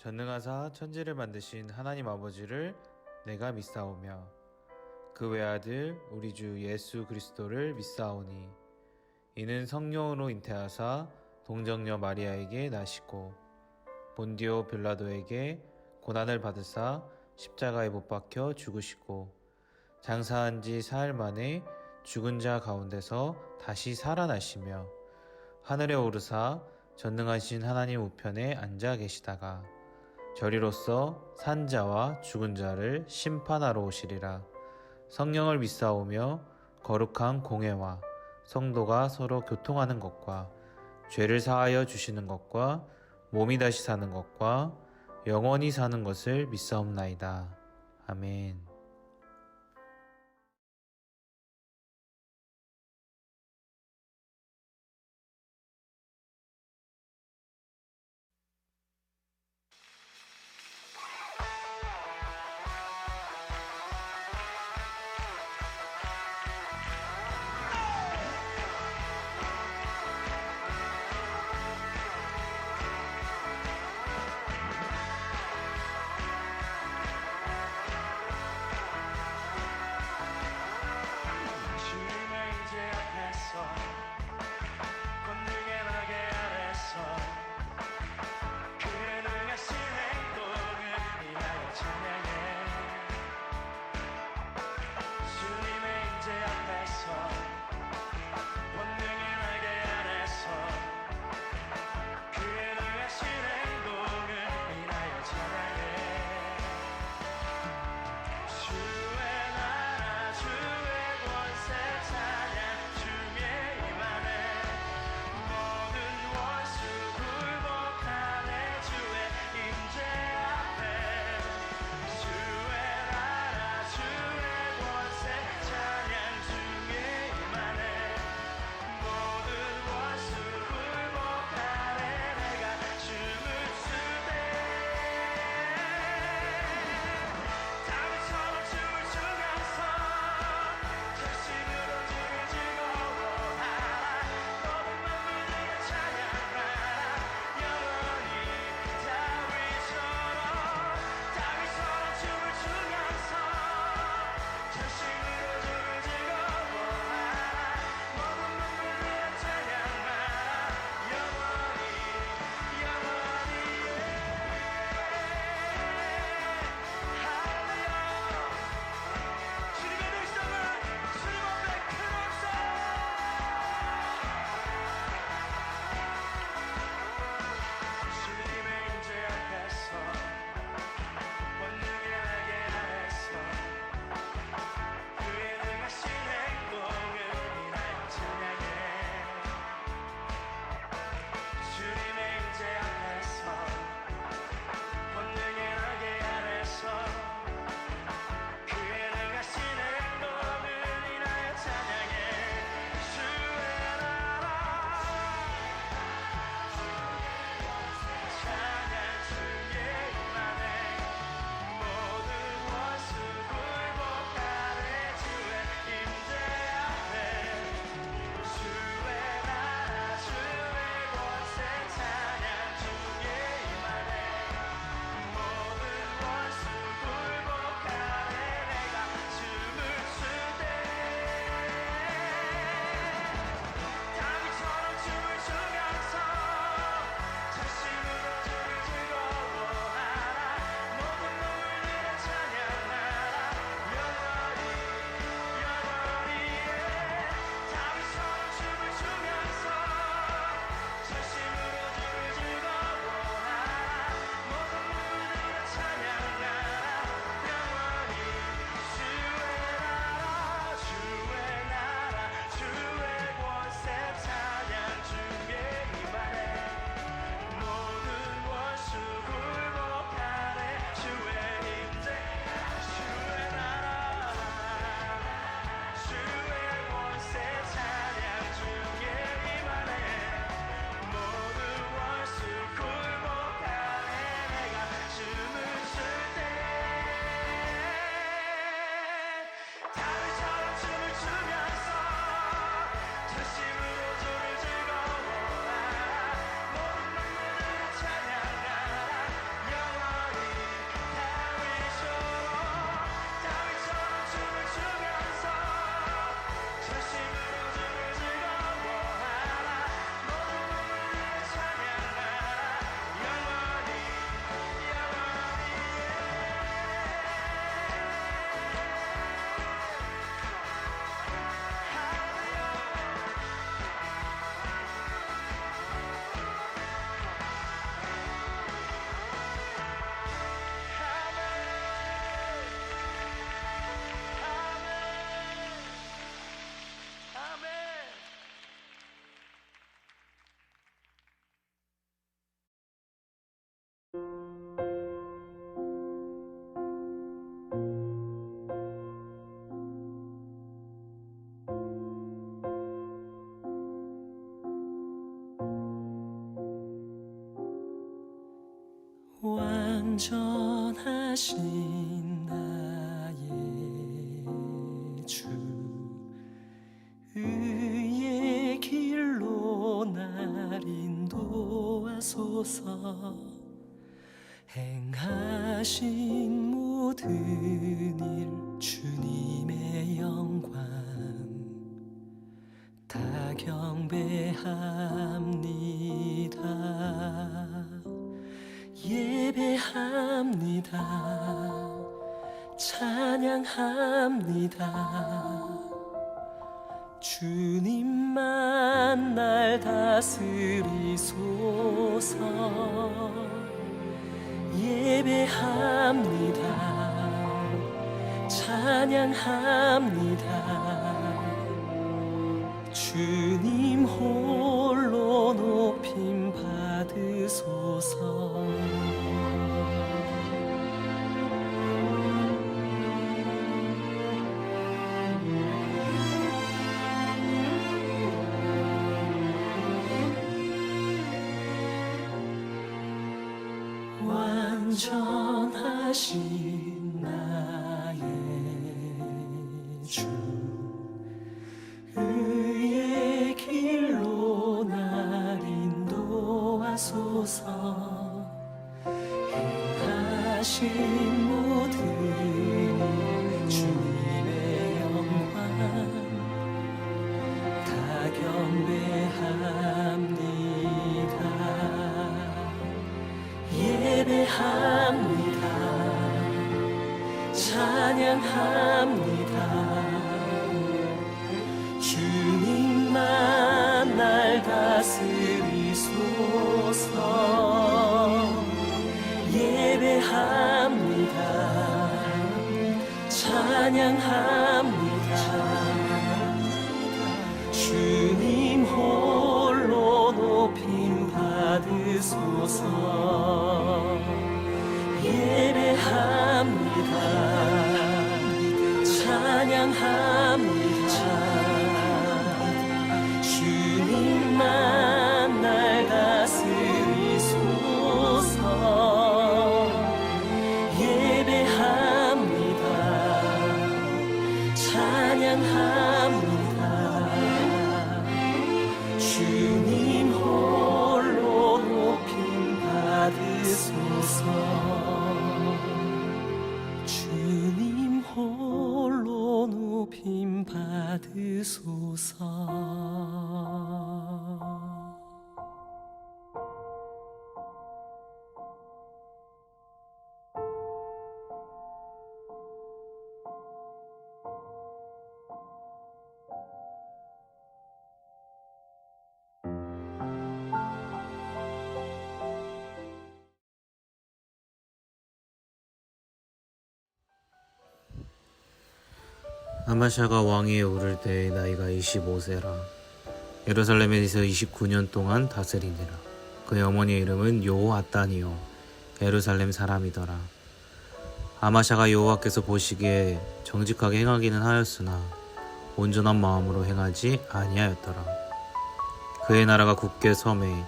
전능하사 천지를 만드신 하나님 아버지를 내가 믿사오며 그 외아들 우리 주 예수 그리스도를 믿사오니 이는 성령으로 잉태하사 동정녀 마리아에게 나시고 본디오 빌라도에게 고난을 받으사 십자가에 못 박혀 죽으시고 장사한 지 사흘 만에 죽은 자 가운데서 다시 살아나시며 하늘에 오르사 전능하신 하나님 우편에 앉아 계시다가 저리로서 산 자와 죽은 자를 심판하러 오시리라. 성령을 믿사오며 거룩한 공회와 성도가 서로 교통하는 것과 죄를 사하여 주시는 것과 몸이 다시 사는 것과 영원히 사는 것을 믿사옵나이다. 아멘. 완전하신 나의 주 의의 길로 날 인도하소서. 행하신 모든 일 주님의 영광 다 경배합니다. 예배합니다. 찬양합니다. 주님만 날 다스리소서. 예배합니다. 찬양합니다. 주님 홀로 높임 받으소서. 완전하신 나의 주 의의 길로 날 인도하소서. 행하신 모든 주님의 영광 다 경배합니다. 예배합니다. 찬양합니다. 주님만 날 다스리소서. 예배합니다. 찬양합니다. 주님 홀로 높임 받으소서. 예배합니다. 찬양합니다. 주님만 날 다스리소서. 예배합니다. 찬양합니다. 주님 홀로 높임 받으소서. 주님 홀로 높임 받으소서. 아마샤가 왕위에 오를 때의 나이가 25세라. 예루살렘에서 29년 동안 다스리니라. 그의 어머니의 이름은 요아단이요 예루살렘 사람이더라. 아마샤가 여호와께서 보시기에 정직하게 행하기는 하였으나 온전한 마음으로 행하지 아니하였더라. 그의 나라가 굳게 섬에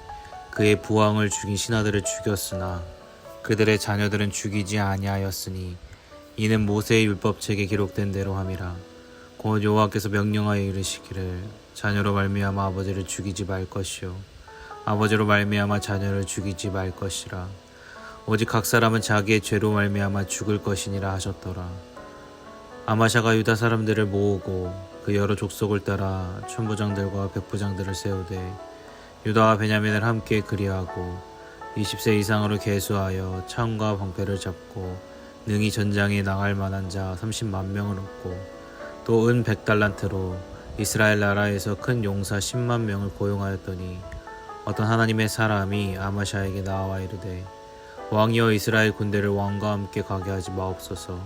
그의 부왕을 죽인 신하들을 죽였으나 그들의 자녀들은 죽이지 아니하였으니 이는 모세의 율법책에 기록된 대로 함이라. 곧 여호와께서 명령하여 이르시기를 자녀로 말미암아 아버지를 죽이지 말 것이요 아버지로 말미암아 자녀를 죽이지 말 것이라. 오직 각 사람은 자기의 죄로 말미암아 죽을 것이니라 하셨더라. 아마샤가 유다 사람들을 모으고 그 여러 족속을 따라 천부장들과 백부장들을 세우되 유다와 베냐민을 함께 그리하고 20세 이상으로 계수하여 창과 방패를 잡고 능히 전장에 나갈 만한 자 30만 명을 얻고 또 은 100달란트로 이스라엘 나라에서 큰 용사 10만 명을 고용하였더니 어떤 하나님의 사람이 아마샤에게 나와 이르되 왕이여 이스라엘 군대를 왕과 함께 가게 하지 마옵소서.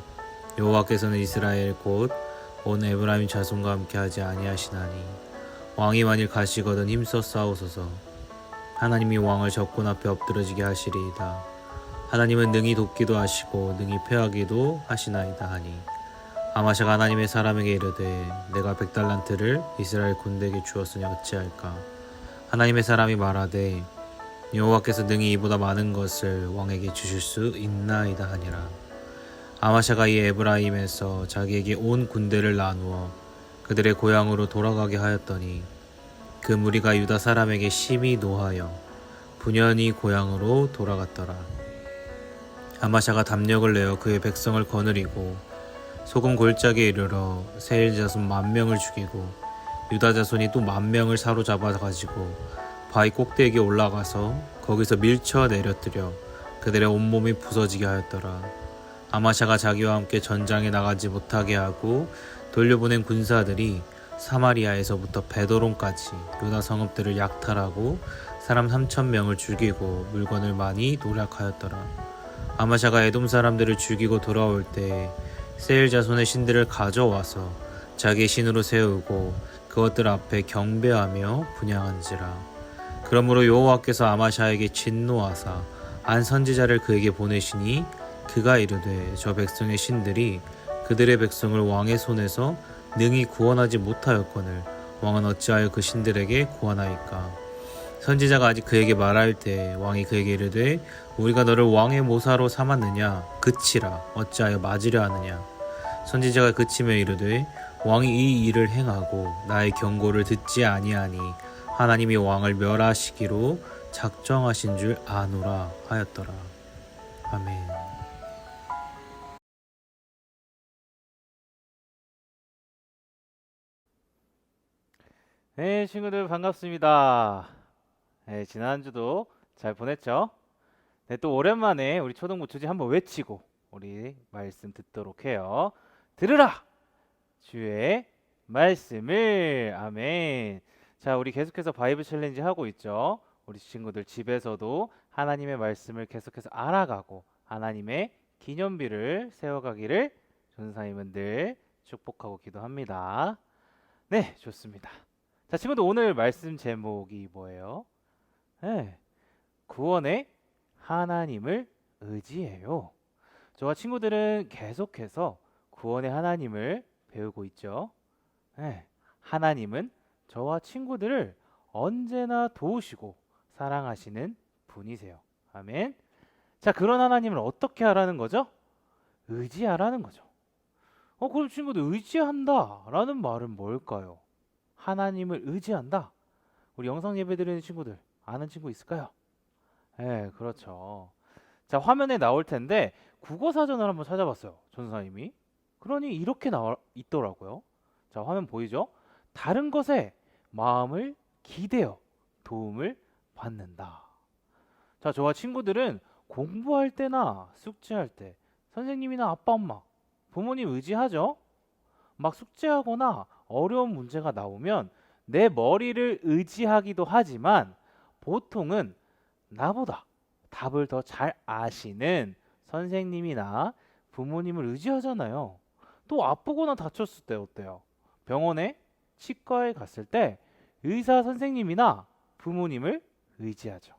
여호와께서는 이스라엘 곧 온 에브라임 자손과 함께 하지 아니하시나니 왕이 만일 가시거든 힘써 싸우소서. 하나님이 왕을 적군 앞에 엎드러지게 하시리이다. 하나님은 능히 돕기도 하시고 능히 패하기도 하시나이다 하니 아마샤가 하나님의 사람에게 이르되 내가 100달란트를 이스라엘 군대에게 주었으니 어찌할까. 하나님의 사람이 말하되 여호와께서 능히 이보다 많은 것을 왕에게 주실 수 있나이다 하니라. 아마샤가 이 에브라임에서 자기에게 온 군대를 나누어 그들의 고향으로 돌아가게 하였더니 그 무리가 유다 사람에게 심히 노하여 분연히 고향으로 돌아갔더라. 아마샤가 담력을 내어 그의 백성을 거느리고 소금 골짜기에 이르러 세일 자손 10,000명을 죽이고 유다 자손이 또 10,000명을 사로잡아 가지고 바위 꼭대기에 올라가서 거기서 밀쳐 내려뜨려 그들의 온몸이 부서지게 하였더라. 아마샤가 자기와 함께 전장에 나가지 못하게 하고 돌려보낸 군사들이 사마리아에서부터 베도론까지 유다 성읍들을 약탈하고 사람 3,000명을 죽이고 물건을 많이 노략하였더라. 아마샤가 에돔 사람들을 죽이고 돌아올 때 세일 자손의 신들을 가져와서 자기의 신으로 세우고 그것들 앞에 경배하며 분향한지라. 그러므로 여호와께서 아마샤에게 진노하사 안 선지자를 그에게 보내시니 그가 이르되 저 백성의 신들이 그들의 백성을 왕의 손에서 능히 구원하지 못하였거늘 왕은 어찌하여 그 신들에게 구원하이까. 선지자가 아직 그에게 말할 때 왕이 그에게 이르되 우리가 너를 왕의 모사로 삼았느냐 그치라 어찌하여 맞으려 하느냐. 선지자가 그치며 이르되 왕이 이 일을 행하고 나의 경고를 듣지 아니하니 하나님이 왕을 멸하시기로 작정하신 줄 아노라 하였더라. 아멘. 네, 친구들 반갑습니다. 네, 지난주도 잘 보냈죠? 네, 또 오랜만에 우리 초등부 주제 한번 외치고 우리 말씀 듣도록 해요. 들으라! 주의 말씀을. 아멘. 자, 우리 계속해서 바이블 챌린지 하고 있죠? 우리 친구들 집에서도 하나님의 말씀을 계속해서 알아가고 하나님의 기념비를 세워가기를 전사님은 늘 축복하고 기도합니다. 네, 좋습니다. 자, 친구들 오늘 말씀 제목이 뭐예요? 네, 구원의 하나님을 의지해요. 저와 친구들은 계속해서 구원의 하나님을 배우고 있죠. 네, 하나님은 저와 친구들을 언제나 도우시고 사랑하시는 분이세요. 아멘. 자, 그런 하나님을 어떻게 하라는 거죠? 의지하라는 거죠. 그럼 친구들 의지한다 라는 말은 뭘까요? 하나님을 의지한다. 우리 영상 예배 드리는 친구들 아는 친구 있을까요? 네, 그렇죠. 자, 화면에 나올 텐데 국어 사전을 한번 찾아봤어요. 전사님이. 그러니 이렇게 나와 있더라고요. 자, 화면 보이죠? 다른 것에 마음을 기대어 도움을 받는다. 자, 저와 친구들은 공부할 때나 숙제할 때 선생님이나 아빠, 엄마, 부모님 의지하죠? 막 숙제하거나 어려운 문제가 나오면 내 머리를 의지하기도 하지만 보통은 나보다 답을 더 잘 아시는 선생님이나 부모님을 의지하잖아요. 또 아프거나 다쳤을 때 어때요? 병원에 치과에 갔을 때 의사 선생님이나 부모님을 의지하죠.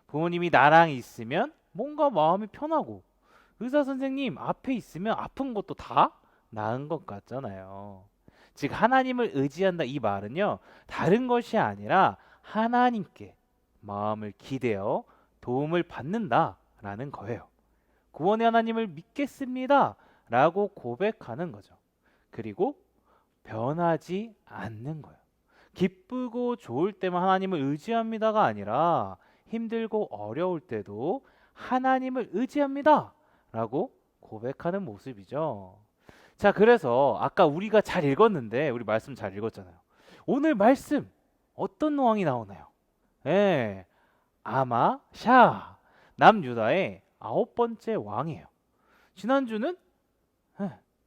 부모님이 나랑 있으면 뭔가 마음이 편하고 의사 선생님 앞에 있으면 아픈 것도 다 나은 것 같잖아요. 즉 하나님을 의지한다 이 말은요, 다른 것이 아니라 하나님께 마음을 기대어 도움을 받는다라는 거예요. 구원의 하나님을 믿겠습니다 라고 고백하는 거죠. 그리고 변하지 않는 거예요. 기쁘고 좋을 때만 하나님을 의지합니다가 아니라 힘들고 어려울 때도 하나님을 의지합니다 라고 고백하는 모습이죠. 자, 그래서 아까 우리가 잘 읽었는데 우리 말씀 잘 읽었잖아요. 오늘 말씀 어떤 왕이 나오나요? 예, 아마샤, 남유다의 9번째 왕이에요. 지난주는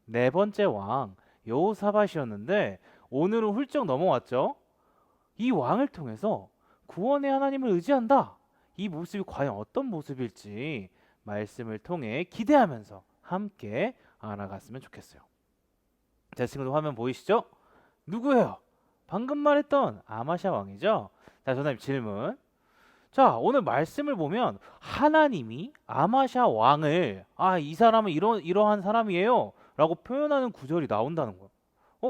4번째 왕 여호사밧이었는데 오늘은 훌쩍 넘어왔죠. 이 왕을 통해서 구원의 하나님을 의지한다. 이 모습이 과연 어떤 모습일지 말씀을 통해 기대하면서 함께 알아갔으면 좋겠어요. 자, 친구들 화면 보이시죠? 누구예요? 방금 말했던 아마샤 왕이죠. 자, 전사님 질문. 자, 오늘 말씀을 보면 하나님이 아마샤 왕을 이 사람은 이러한 사람이에요 라고 표현하는 구절이 나온다는 거예요.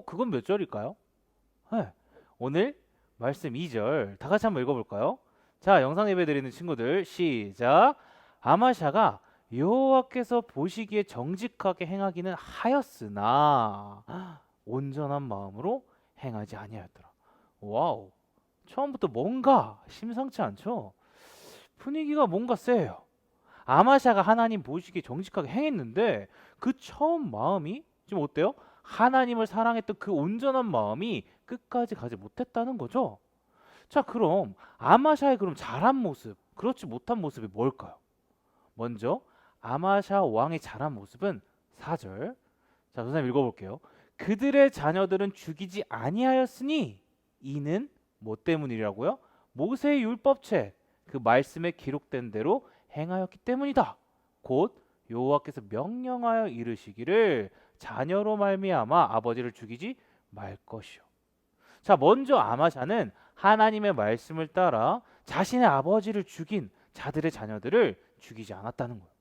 그건 몇 절일까요? 네, 오늘 말씀 2절 다 같이 한번 읽어볼까요? 자, 영상 예배 드리는 친구들 시작. 아마샤가 여호와께서 보시기에 정직하게 행하기는 하였으나 온전한 마음으로 행하지 아니하였더라. 와우. 처음부터 뭔가 심상치 않죠? 분위기가 뭔가 세요. 아마샤가 하나님 보시기에 정직하게 행했는데 그 처음 마음이 지금 어때요? 하나님을 사랑했던 그 온전한 마음이 끝까지 가지 못했다는 거죠. 자, 그럼 아마샤의 그럼 잘한 모습, 그렇지 못한 모습이 뭘까요? 먼저 아마샤 왕의 잘한 모습은 4절. 자, 선생님 읽어볼게요. 그들의 자녀들은 죽이지 아니하였으니 이는 뭐 때문이라고요? 모세의 율법책 그 말씀에 기록된 대로 행하였기 때문이다. 곧 여호와께서 명령하여 이르시기를 자녀로 말미암아 아버지를 죽이지 말 것이요. 자, 먼저 아마샤는 하나님의 말씀을 따라 자신의 아버지를 죽인 자들의 자녀들을 죽이지 않았다는 거예요.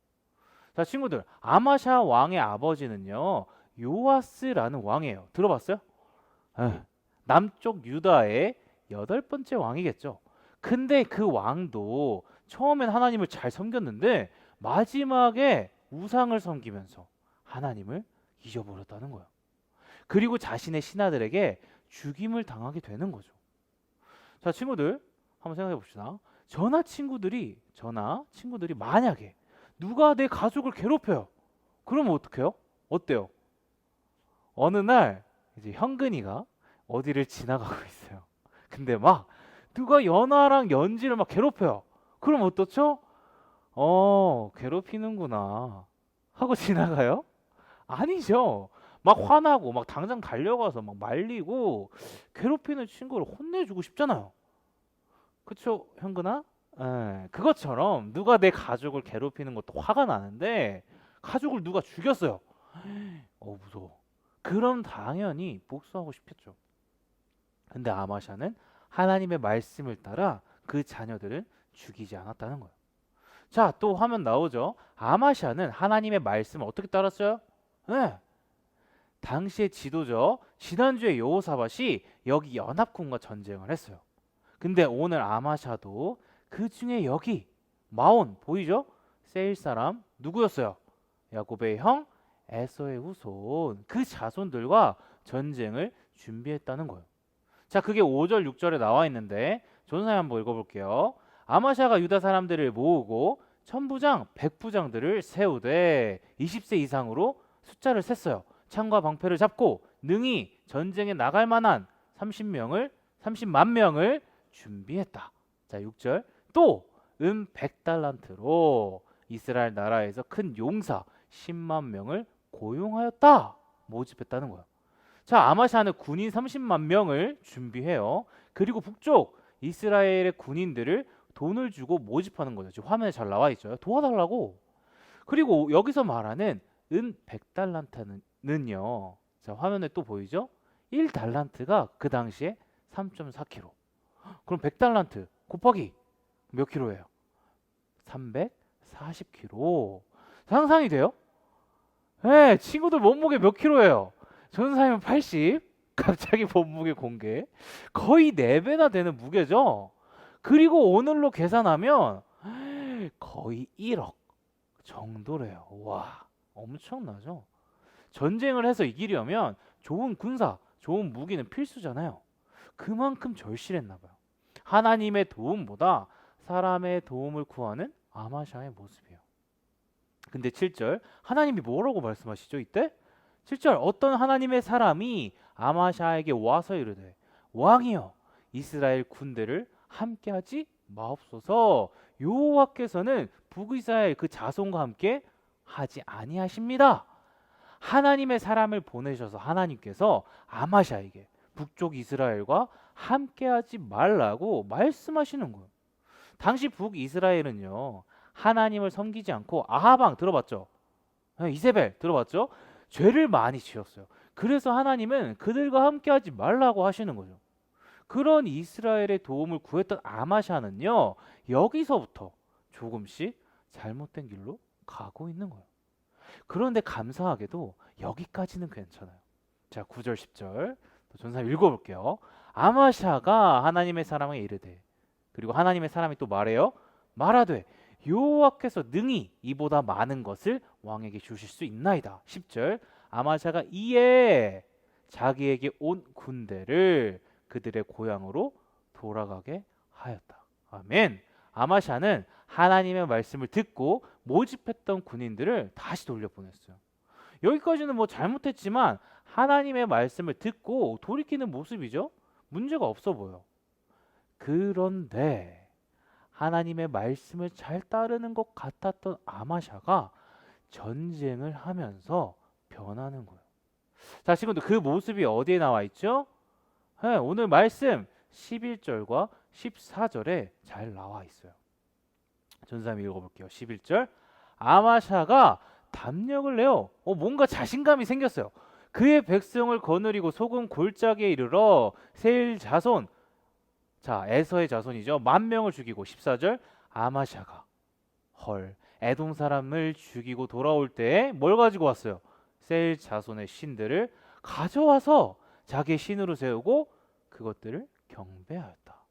자, 친구들, 아마샤 왕의 아버지는요 요아스라는 왕이에요. 들어봤어요? 남쪽 유다의 8번째 왕이겠죠. 근데 그 왕도 처음엔 하나님을 잘 섬겼는데 마지막에 우상을 섬기면서 하나님을 잊어버렸다는 거예요. 그리고 자신의 신하들에게 죽임을 당하게 되는 거죠. 자, 친구들 한번 생각해 봅시다. 저나 친구들이 만약에 누가 내 가족을 괴롭혀요. 그러면 어떡해요? 어때요? 어느 날 이제 현근이가 어디를 지나가고 있어요. 근데 막 누가 연아랑 연지를 막 괴롭혀요. 그럼 어떻죠? 괴롭히는구나 하고 지나가요? 아니죠. 막 화나고 막 당장 달려가서 막 말리고 괴롭히는 친구를 혼내주고 싶잖아요. 그쵸, 현근아? 그것처럼 누가 내 가족을 괴롭히는 것도 화가 나는데 가족을 누가 죽였어요. 무서워. 그럼 당연히 복수하고 싶겠죠. 근데 아마샤는 하나님의 말씀을 따라 그 자녀들을 죽이지 않았다는 거예요. 자, 또 화면 나오죠. 아마샤는 하나님의 말씀을 어떻게 따랐어요? 당시의 지도죠. 지난주에 여호사밧이 여기 연합군과 전쟁을 했어요. 근데 오늘 아마샤도 그 중에 여기 마온 보이죠? 세일 사람 누구였어요? 야곱의 형 에서의 후손 그 자손들과 전쟁을 준비했다는 거예요. 자, 그게 5절 6절에 나와 있는데 전사님 한번 읽어볼게요. 아마샤가 유다 사람들을 모으고 천부장 백부장들을 세우되 20세 이상으로 숫자를 셌어요. 창과 방패를 잡고 능히 전쟁에 나갈 만한 30만 명을 준비했다. 자, 6절 또 100달란트로 이스라엘 나라에서 큰 용사 10만 명을 고용하였다. 모집했다는 거야. 자, 아마샤는 군인 30만 명을 준비해요. 그리고 북쪽 이스라엘의 군인들을 돈을 주고 모집하는 거죠. 지금 화면에 잘 나와 있죠. 도와달라고. 그리고 여기서 말하는 100달란트는요. 자, 화면에 또 보이죠? 1달란트가 그 당시에 3.4kg. 그럼 100달란트 곱하기 몇 킬로예요? 340kg. 상상이 돼요? 네, 친구들 몸무게 몇 킬로예요? 전사님은 80. 갑자기 몸무게 공개. 거의 4배나 되는 무게죠? 그리고 오늘로 계산하면 거의 1억 정도래요. 와, 엄청나죠? 전쟁을 해서 이기려면 좋은 군사, 좋은 무기는 필수잖아요. 그만큼 절실했나 봐요. 하나님의 도움보다 사람의 도움을 구하는 아마샤의 모습이에요. 근데 7절 하나님이 뭐라고 말씀하시죠? 이때 7절 어떤 하나님의 사람이 아마샤에게 와서 이르되 왕이여 이스라엘 군대를 함께하지 마옵소서. 여호와께서는 북이스라엘 그 자손과 함께 하지 아니하십니다. 하나님의 사람을 보내셔서 하나님께서 아마샤에게 북쪽 이스라엘과 함께하지 말라고 말씀하시는 거예요. 당시 북이스라엘은요 하나님을 섬기지 않고 아하방 들어봤죠? 이세벨 들어봤죠? 죄를 많이 지었어요. 그래서 하나님은 그들과 함께하지 말라고 하시는 거죠. 그런 이스라엘의 도움을 구했던 아마샤는요 여기서부터 조금씩 잘못된 길로 가고 있는 거예요. 그런데 감사하게도 여기까지는 괜찮아요. 자, 9절 10절 전사 읽어볼게요. 아마샤가 하나님의 사람에게 이르되 그리고 하나님의 사람이 또 말해요. 말하되 여호와께서 능히 이보다 많은 것을 왕에게 주실 수 있나이다. 10절 아마샤가 이에 자기에게 온 군대를 그들의 고향으로 돌아가게 하였다. 아멘. 아마샤는 하나님의 말씀을 듣고 모집했던 군인들을 다시 돌려보냈어요. 여기까지는 뭐 잘못했지만 하나님의 말씀을 듣고 돌이키는 모습이죠. 문제가 없어 보여. 그런데 하나님의 말씀을 잘 따르는 것 같았던 아마샤가 전쟁을 하면서 변하는 거예요. 자, 지금도 그 모습이 어디에 나와 있죠? 네, 오늘 말씀 11절과 14절에 잘 나와 있어요. 전사님 읽어볼게요. 11절 아마샤가 담력을 내어 뭔가 자신감이 생겼어요. 그의 백성을 거느리고 소금 골짜기에 이르러 세일 자손, 자 에서의 자손이죠, 10,000명을 죽이고 14절 아마샤가 에돔 사람을 죽이고 돌아올 때에 뭘 가지고 왔어요? 세일 자손의 신들을 가져와서 자기의 신으로 세우고 그것들을 경배하였다.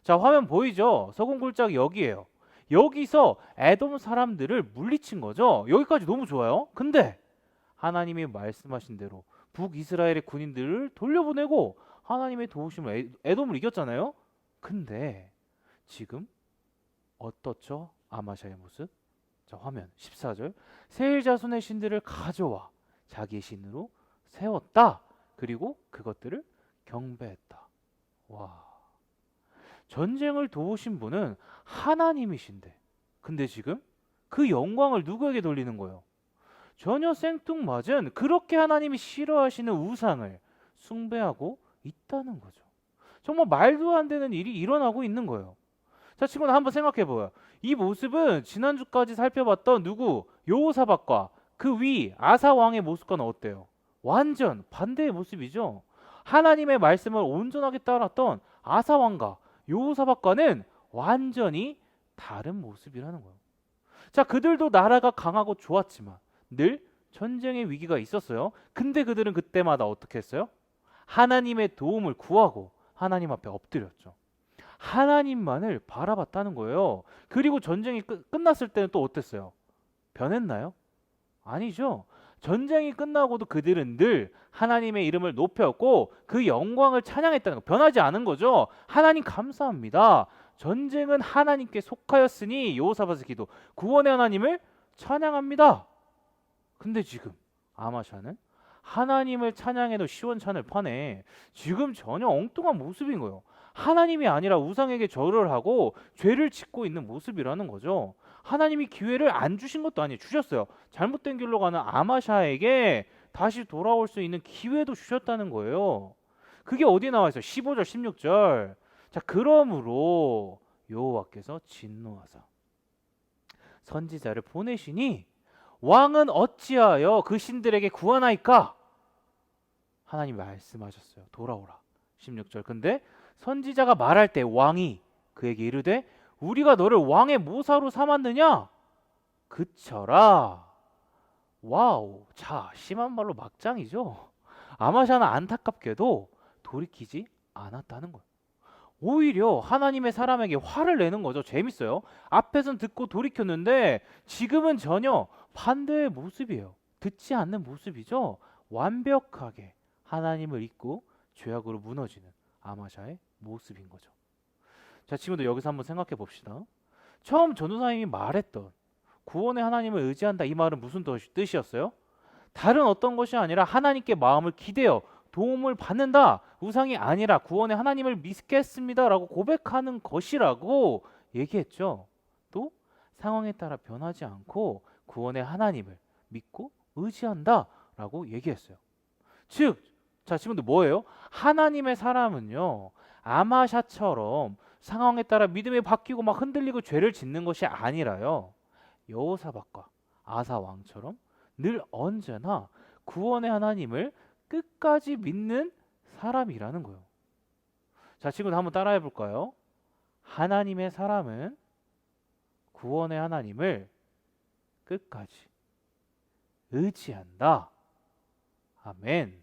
자, 화면 보이죠? 소금 골짜기 여기에요. 여기서 에돔 사람들을 물리친 거죠. 여기까지 너무 좋아요. 근데 하나님이 말씀하신 대로 북이스라엘의 군인들을 돌려보내고 하나님의 도우심을 에돔을 이겼잖아요. 근데 지금 어떻죠? 아마샤의 모습. 자, 화면 14절 세일 자손의 신들을 가져와 자기의 신으로 세웠다. 그리고 그것들을 경배했다. 와, 전쟁을 도우신 분은 하나님이신데 근데 지금 그 영광을 누구에게 돌리는 거예요? 전혀 생뚱맞은 그렇게 하나님이 싫어하시는 우상을 숭배하고 있다는 거죠. 정말 말도 안 되는 일이 일어나고 있는 거예요. 자, 친구들 한번 생각해 보아요. 이 모습은 지난주까지 살펴봤던 누구? 여호사밧과 그 위 아사 왕의 모습과는 어때요? 완전 반대의 모습이죠. 하나님의 말씀을 온전하게 따랐던 아사 왕과 여호사밧과는 완전히 다른 모습이라는 거예요. 자, 그들도 나라가 강하고 좋았지만 늘 전쟁의 위기가 있었어요. 근데 그들은 그때마다 어떻게 했어요? 하나님의 도움을 구하고 하나님 앞에 엎드렸죠. 하나님만을 바라봤다는 거예요. 그리고 전쟁이 끝났을 때는 또 어땠어요? 변했나요? 아니죠. 전쟁이 끝나고도 그들은 늘 하나님의 이름을 높였고 그 영광을 찬양했다는 거, 변하지 않은 거죠. 하나님 감사합니다. 전쟁은 하나님께 속하였으니 여호사밧의 기도, 구원의 하나님을 찬양합니다. 근데 지금 아마샤는 하나님을 찬양해도 시원찮을 판에 지금 전혀 엉뚱한 모습인 거예요. 하나님이 아니라 우상에게 절을 하고 죄를 짓고 있는 모습이라는 거죠. 하나님이 기회를 안 주신 것도 아니에요. 주셨어요. 잘못된 길로 가는 아마샤에게 다시 돌아올 수 있는 기회도 주셨다는 거예요. 그게 어디에 나와 있어요? 15절 16절. 자, 그러므로 여호와께서 진노하사 선지자를 보내시니 왕은 어찌하여 그 신들에게 구하나이까? 하나님 말씀하셨어요. 돌아오라. 16절. 근데 선지자가 말할 때 왕이 그에게 이르되 우리가 너를 왕의 모사로 삼았느냐? 그쳐라. 와우. 자, 심한 말로 막장이죠. 아마샤는 안타깝게도 돌이키지 않았다는 거예요. 오히려 하나님의 사람에게 화를 내는 거죠. 재밌어요. 앞에선 듣고 돌이켰는데 지금은 전혀 반대의 모습이에요. 듣지 않는 모습이죠. 완벽하게 하나님을 잊고 죄악으로 무너지는 아마샤의 모습인 거죠. 자, 친구들 여기서 한번 생각해 봅시다. 처음 전도사님이 말했던 구원의 하나님을 의지한다, 이 말은 무슨 뜻이었어요? 다른 어떤 것이 아니라 하나님께 마음을 기대어 도움을 받는다, 우상이 아니라 구원의 하나님을 믿겠습니다 라고 고백하는 것이라고 얘기했죠. 또 상황에 따라 변하지 않고 구원의 하나님을 믿고 의지한다 라고 얘기했어요. 즉, 자, 친구들 뭐예요? 하나님의 사람은요, 아마샤처럼 상황에 따라 믿음이 바뀌고 막 흔들리고 죄를 짓는 것이 아니라요, 여호사밧과 아사 왕처럼 늘 언제나 구원의 하나님을 끝까지 믿는 사람이라는 거예요. 자, 친구들 한번 따라해 볼까요? 하나님의 사람은 구원의 하나님을 끝까지 의지한다. 아멘.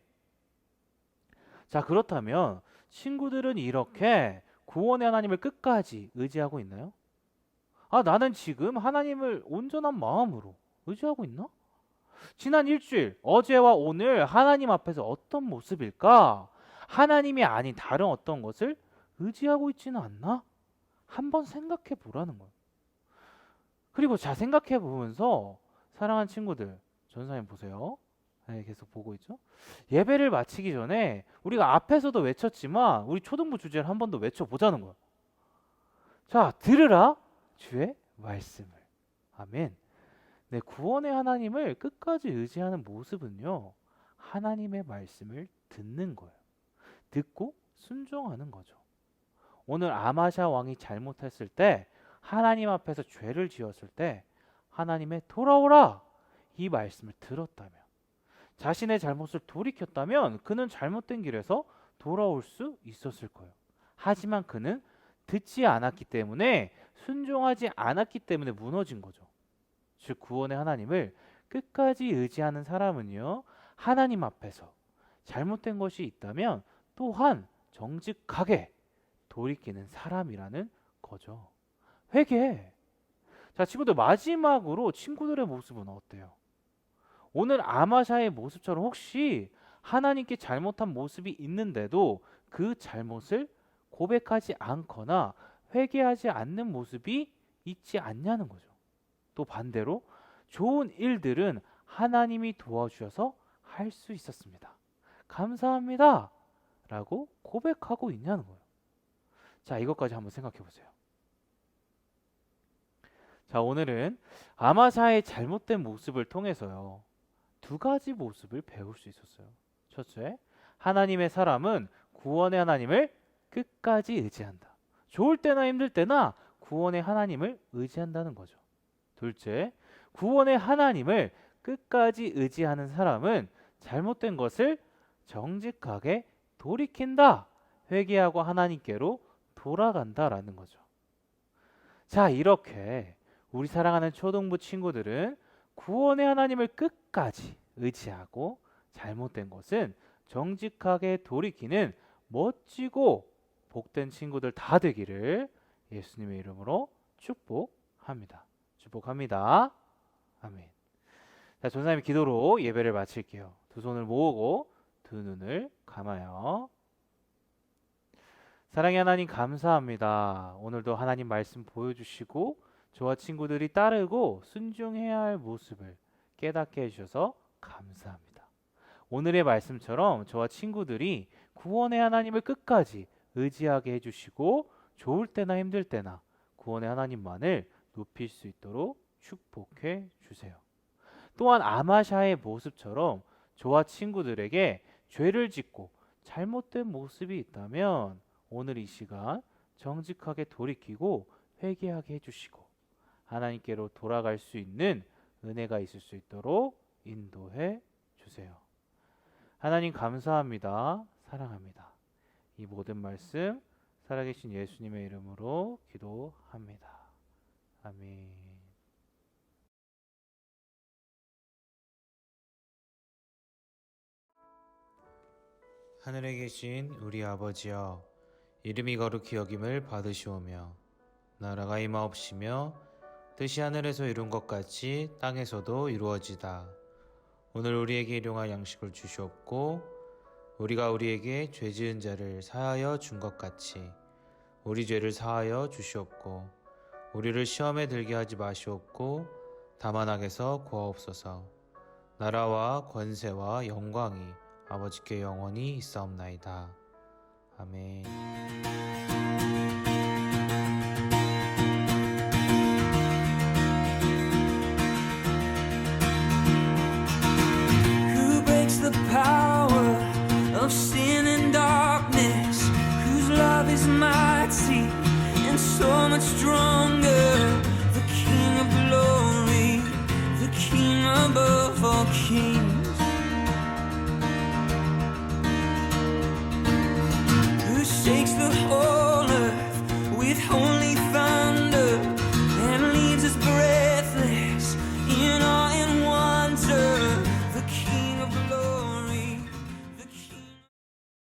자, 그렇다면 친구들은 이렇게 구원의 하나님을 끝까지 의지하고 있나요? 아, 나는 지금 하나님을 온전한 마음으로 의지하고 있나? 지난 일주일, 어제와 오늘 하나님 앞에서 어떤 모습일까? 하나님이 아닌 다른 어떤 것을 의지하고 있지는 않나? 한번 생각해 보라는 거예요. 그리고 자, 생각해 보면서 사랑하는 친구들, 전사님 보세요. 네, 계속 보고 있죠? 예배를 마치기 전에 우리가 앞에서도 외쳤지만 우리 초등부 주제를 한 번 더 외쳐보자는 거예요. 자, 들으라 주의 말씀을. 아멘. 네, 구원의 하나님을 끝까지 의지하는 모습은요, 하나님의 말씀을 듣는 거예요. 듣고 순종하는 거죠. 오늘 아마샤 왕이 잘못했을 때, 하나님 앞에서 죄를 지었을 때 하나님의 돌아오라 이 말씀을 들었다면, 자신의 잘못을 돌이켰다면 그는 잘못된 길에서 돌아올 수 있었을 거예요. 하지만 그는 듣지 않았기 때문에, 순종하지 않았기 때문에 무너진 거죠. 즉 구원의 하나님을 끝까지 의지하는 사람은요, 하나님 앞에서 잘못된 것이 있다면 또한 정직하게 돌이키는 사람이라는 거죠. 회개. 자, 친구들, 마지막으로 친구들의 모습은 어때요? 오늘 아마샤의 모습처럼 혹시 하나님께 잘못한 모습이 있는데도 그 잘못을 고백하지 않거나 회개하지 않는 모습이 있지 않냐는 거죠. 또 반대로 좋은 일들은 하나님이 도와주셔서 할 수 있었습니다. 감사합니다 라고 고백하고 있냐는 거예요. 자, 이것까지 한번 생각해 보세요. 자, 오늘은 아마샤의 잘못된 모습을 통해서요, 두 가지 모습을 배울 수 있었어요. 첫째, 하나님의 사람은 구원의 하나님을 끝까지 의지한다. 좋을 때나 힘들 때나 구원의 하나님을 의지한다는 거죠. 둘째, 구원의 하나님을 끝까지 의지하는 사람은 잘못된 것을 정직하게 돌이킨다. 회개하고 하나님께로 돌아간다라는 거죠. 자, 이렇게 우리 사랑하는 초등부 친구들은 구원의 하나님을 끝까지 의지하고 잘못된 것은 정직하게 돌이키는 멋지고 복된 친구들 다 되기를 예수님의 이름으로 축복합니다. 축복합니다. 아멘. 자, 전사님 기도로 예배를 마칠게요. 두 손을 모으고 두 눈을 감아요. 사랑의 하나님, 감사합니다. 오늘도 하나님 말씀 보여주시고 저와 친구들이 따르고 순종해야 할 모습을 깨닫게 해주셔서 감사합니다. 오늘의 말씀처럼 저와 친구들이 구원의 하나님을 끝까지 의지하게 해주시고 좋을 때나 힘들 때나 구원의 하나님만을 높일 수 있도록 축복해 주세요. 또한 아마샤의 모습처럼 저와 친구들에게 죄를 짓고 잘못된 모습이 있다면 오늘 이 시간 정직하게 돌이키고 회개하게 해주시고 하나님께로 돌아갈 수 있는 은혜가 있을 수 있도록 인도해 주세요. 하나님 감사합니다. 사랑합니다. 이 모든 말씀 살아계신 예수님의 이름으로 기도합니다. 아멘. 하늘에 계신 우리 아버지여, 이름이 거룩히 여김을 받으시오며 나라가 임하옵시며 뜻이 하늘에서 이룬 것 같이 땅에서도 이루어지다. 오늘 우리에게 일용할 양식을 주시옵고 우리가 우리에게 죄 지은 자를 사하여 준 것 같이 우리 죄를 사하여 주시옵고 우리를 시험에 들게 하지 마시옵고 다만 악에서 구하옵소서. 나라와 권세와 영광이 아버지께 영원히 있사옵나이다. 아멘. Who breaks the power of sin and darkness? Whose love is mighty and so much stronger? The King of glory, the King above all kings. Who shakes the whole earth with holy